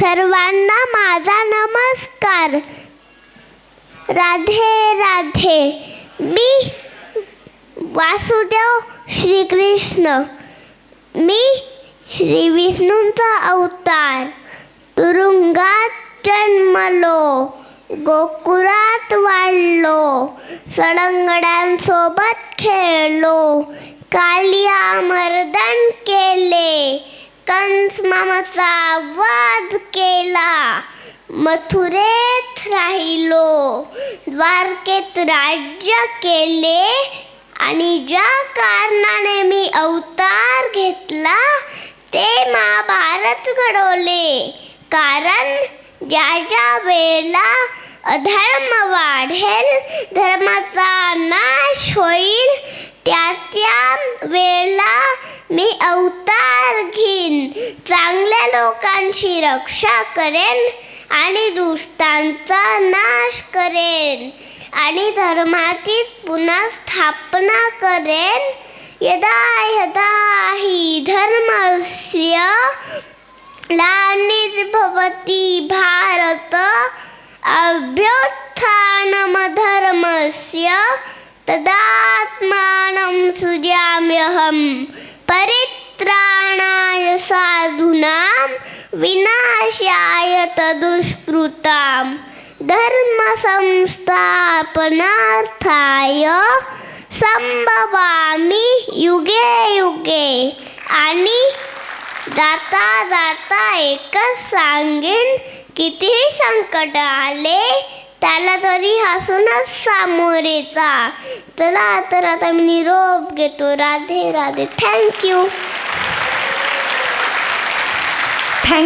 सर्वांना माझा नमस्कार. राधे राधे. मी वासुदेव श्रीकृष्ण. मी श्री विष्णूंचा अवतार. तुरुंगात जन्मलो, गोकुळात वाढलो, सडंगड्यांसोबत खेळलो, कालिया मर्दन केले, कंस मामाचा वध केला, मथुरेत राहिलो, द्वारकेत राज्य केले, आणि ज्या कारणाने मी अवतार घेतला ते महाभारत घडवले. कारण ज्या ज्या वेळेला अधर्म वाढेल, धर्माचा नाश होईल, त्या त्या वेळेला मी अवतार घेईन, चांगल्या लोकांची रक्षा करेन आणि दुष्टांचा नाश करेन आणि धर्माची पुन्हा स्थापना करेन. यदा यदा हि धर्मस्य ग्लानिर्भवति भारत अभ्युत्थानमधर्मस्य तदात्मानं सृजाम्यहं. परित्राणाय साधूनां विनाशाय तदुष्कृतां. धर्म संस्थापनार्थाय संभवामि युगे युगे. आणि जाता जाता एकच सांगेन, कितीही संकट आले त्याला तरी हसूनच सामोरे जा. चला तर आता मी निरोप घेतो. राधे राधे. थँक्यू.